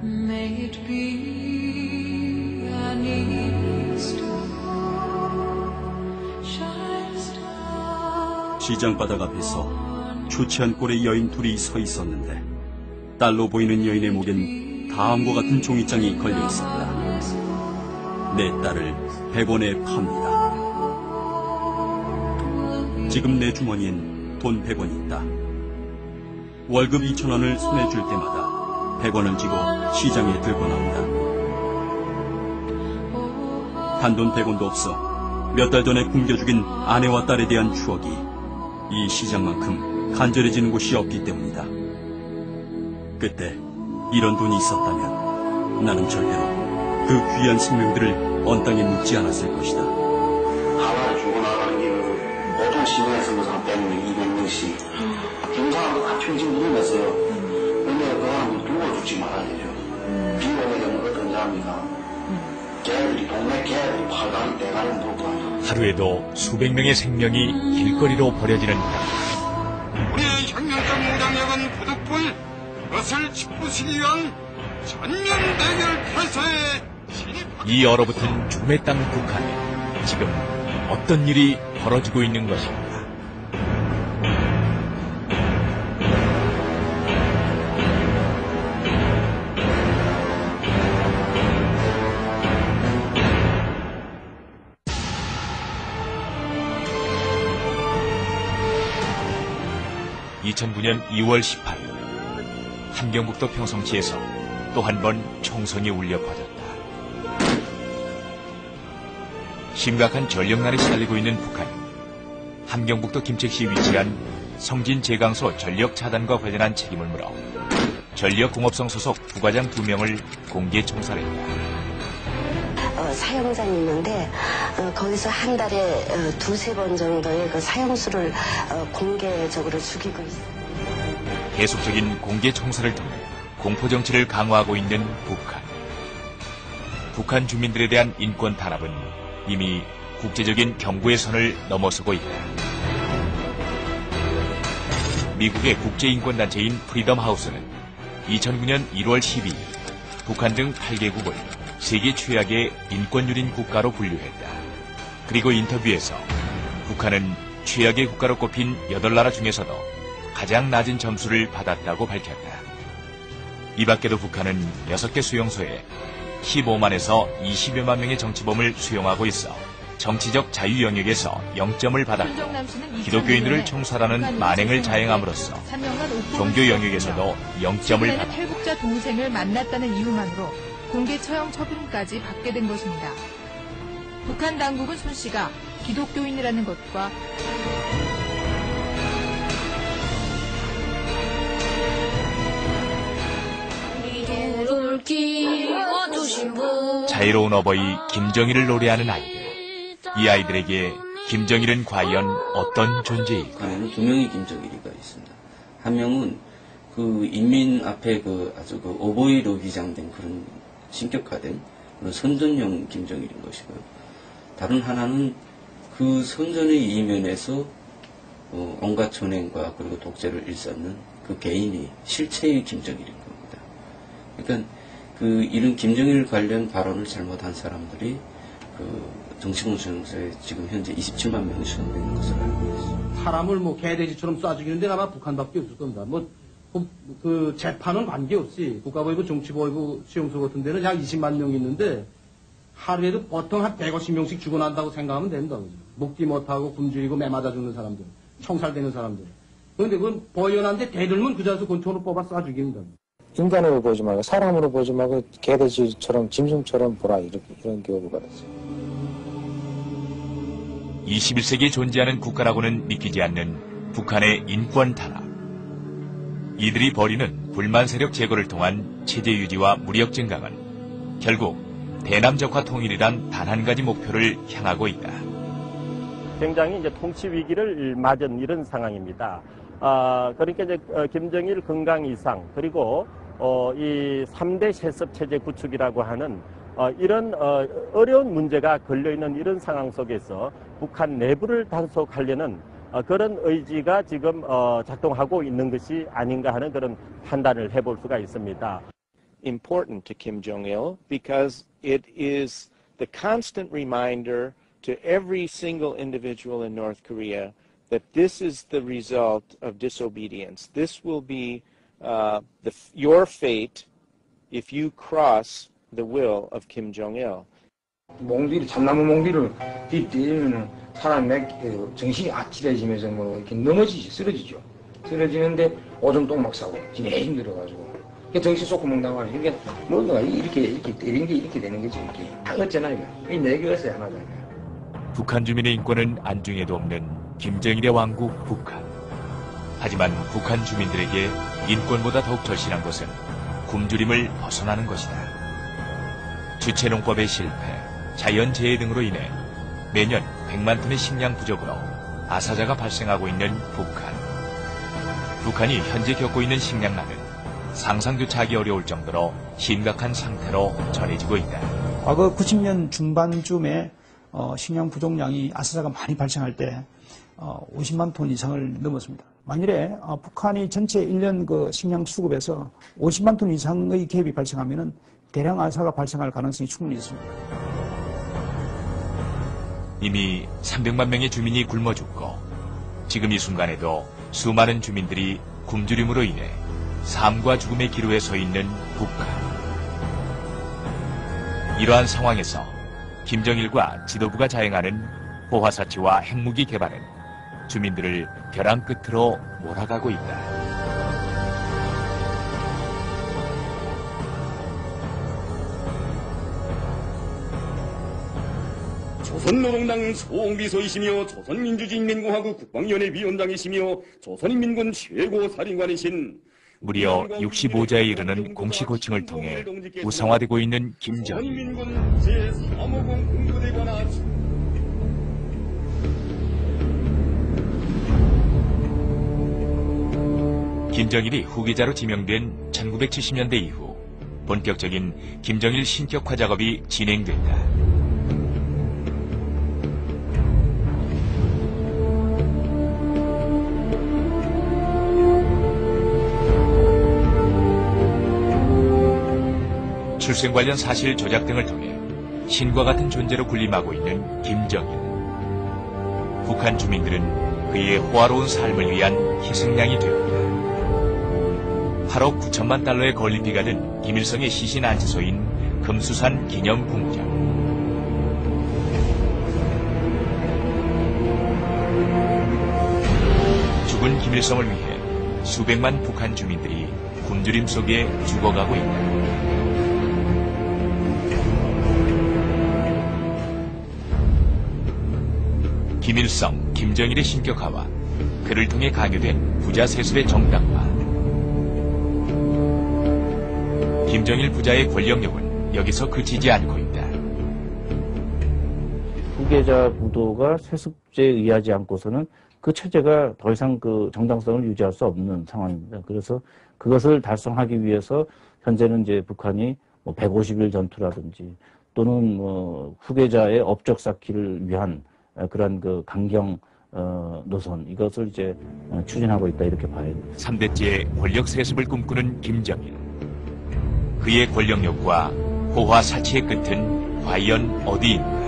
May it be an evening star, shine star. 시장 바닥 앞에서 초췌한 꼴의 여인 둘이 서 있었는데 딸로 보이는 여인의 목엔 다음과 같은 종이장이 걸려 있습니다. 내 딸을 100원에 팝니다. 지금 내 주머니엔 돈 100원이 있다. 월급 2,000원을 손에 줄 때마다 100원을 쥐고 시장에 들고 나온다. 단돈 100원도 없어 몇 달 전에 굶겨 죽인 아내와 딸에 대한 추억이 이 시장만큼 간절해지는 곳이 없기 때문이다. 그때 이런 돈이 있었다면 나는 절대로 그 귀한 생명들을 언 땅에 묻지 않았을 것이다. 하나를 주고 나가는 게 보통 시내에서 뭐 300명, 200명씩 경상도 다 평생 누르면서요. 근데 그 사람을 두고 죽지 말아야 되죠. 비원의 경우가 어떤지 압니까? 개들이, 동네 개들이 팔다리 대가리 물고 하루에도 수백 명의 생명이 길거리로 버려지는 우리의 혁명적 무장력은 부득불 그것을 짓부수기 위한 전면대결 태세에 이 얼어붙은 죽음의 땅 북한에 지금 어떤 일이 벌어지고 있는 것입니다. (2009년 2월 18일) 함경북도 평성시에서 또 한 번 총성이 울려 퍼졌다. 심각한 전력난에 시달리고 있는 북한은 함경북도 김책시에 위치한 성진제강소 전력 차단과 관련한 책임을 물어 전력공업성 소속 부과장 2명을 공개 총살했다. 사용장이 있는데 거기서 한 달에 2-3번 정도의 그 사용수를 공개적으로 죽이고 있습니다. 계속적인 공개 총살을 통해 공포정치를 강화하고 있는 북한. 북한 주민들에 대한 인권 탄압은 이미 국제적인 경고의 선을 넘어서고 있다. 미국의 국제인권단체인 프리덤 하우스는 2009년 1월 12일 북한 등 8개국을 세계 최악의 인권유린 국가로 분류했다. 그리고 인터뷰에서 북한은 최악의 국가로 꼽힌 8나라 중에서도 가장 낮은 점수를 받았다고 밝혔다. 이 밖에도 북한은 6개 수용소에 15만에서 20여만 명의 정치범을 수용하고 있어 정치적 자유 영역에서 0점을 받았고 기독교인들을 총살하는 만행을 자행함으로써 종교 영역에서도 0점을 받았다. 탈북자 동생을 만났다는 이유만으로 공개 처형 처분까지 받게 된 것입니다. 북한 당국은 손 씨가 기독교인이라는 것과 자유로운 어버이 김정일을 노래하는 아이들. 이 아이들에게 김정일은 과연 어떤 존재일까? 북한에는 2명의 김정일이가 있습니다. 한 명은 그 인민 앞에 아주 오보이로 위장된 그런 신격화된 그런 선전용 김정일인 것이고요. 다른 하나는 그 선전의 이면에서 온갖 전횡과 그리고 독재를 일삼는 그 개인이 실체의 김정일인 겁니다. 그러니까 이런 김정일 관련 발언을 잘못한 사람들이 정치공수처에 지금 현재 27만 명이 수용되는 것을 알고 있습니다. 사람을 개돼지처럼 쏴 죽이는데 아마 북한밖에 없을 겁니다. 재판은 관계없이 국가보위부, 정치보위부, 수용소 같은 데는 약 20만 명이 있는데 하루에도 보통 한 150명씩 죽어난다고 생각하면 된다. 먹지 못하고 굶주리고 매 맞아 죽는 사람들, 총살되는 사람들. 그런데 그건 버연한데 대들면 그 자리에서 권총으로 뽑아 쏴 죽입니다. 인간으로 보지 말고 사람으로 보지 말고 개돼지처럼 짐승처럼 보라 이런 교육을 받았어요. 21세기에 존재하는 국가라고는 믿기지 않는 북한의 인권 탄압. 이들이 벌이는 불만 세력 제거를 통한 체제 유지와 무력 증강은 결국 대남적화 통일이란 단 한 가지 목표를 향하고 있다. 굉장히 이제 통치 위기를 맞은 이런 상황입니다. 그러니까 이제 김정일 건강 이상 그리고 이 3대 세습 체제 구축이라고 하는 이런 어려운 문제가 걸려있는 이런 상황 속에서 북한 내부를 단속하려는 그런 의지가 지금 작동하고 있는 것이 아닌가 하는 그런 판단을 해볼 수가 있습니다. important to Kim Jong-il because it is the constant reminder to every single individual in North Korea that this is the result of disobedience. This will be your fate if you cross the will of Kim Jong-il. 몽디를 참나무 몽디를 뒤때리면 사람이 정신이 아찔해지면서 뭐 이렇게 넘어지지 쓰러지죠. 쓰러지는데 오줌 똥막 싸고 진짜 힘들어가지고 정신 쏟고 먹는다고 하죠. 그러니까 뭔가 이렇게 때린 게 이렇게 되는 거지. 이렇게 다 어쩌나 이거. 이 네 개였어요 하나가. 북한 주민의 인권은 안중에도 없는 김정일의 왕국 북한. 하지만 북한 주민들에게 인권보다 더욱 절실한 것은 굶주림을 벗어나는 것이다. 주체농법의 실패, 자연재해 등으로 인해 매년 100만 톤의 식량 부족으로 아사자가 발생하고 있는 북한. 북한이 현재 겪고 있는 식량난은 상상조차 하기 어려울 정도로 심각한 상태로 전해지고 있다. 과거 90년 중반쯤에 식량 부족량이 아사자가 많이 발생할 때 50만 톤 이상을 넘었습니다. 만일에 북한이 전체 1년 그 식량 수급에서 50만 톤 이상의 갭이 발생하면은 대량 아사가 발생할 가능성이 충분히 있습니다. 이미 300만 명의 주민이 굶어 죽고 지금 이 순간에도 수많은 주민들이 굶주림으로 인해 삶과 죽음의 기로에 서 있는 북한. 이러한 상황에서 김정일과 지도부가 자행하는 포화사치와 핵무기 개발은 주민들을 벼랑 끝으로 몰아가고 있다. 조선노동당 소홍비서이시며 조선민주주의인민공화국 국방위원회 위원장이시며 조선인민군 최고 사령관이신 무려 65자에 이르는 공식 호칭을 통해 우상화되고 있는 김정일. 조선인민군 제350 공부대관아 김정일이 후계자로 지명된 1970년대 이후 본격적인 김정일 신격화 작업이 진행됐다. 출생 관련 사실 조작 등을 통해 신과 같은 존재로 군림하고 있는 김정일. 북한 주민들은 그의 호화로운 삶을 위한 희생양이 되었다. 8억 9천만 달러의 건립비가 든 김일성의 시신 안치소인 금수산 기념궁전. 죽은 김일성을 위해 수백만 북한 주민들이 굶주림 속에 죽어가고 있다. 김일성, 김정일의 신격화와 그를 통해 강요된 부자 세습의 정당화. 김정일 부자의 권력력은 여기서 그치지 않고 있다. 후계자 부도가 세습제에 의하지 않고서는 그 체제가 더 이상 그 정당성을 유지할 수 없는 상황입니다. 그래서 그것을 달성하기 위해서 현재는 이제 북한이 뭐 150일 전투라든지 또는 뭐 후계자의 업적 쌓기를 위한 그런 그 강경 노선 이것을 이제 추진하고 있다 이렇게 봐야 됩니다. 3대째 권력 세습을 꿈꾸는 김정일. 그의 권력력과 호화 사치의 끝은 과연 어디인가?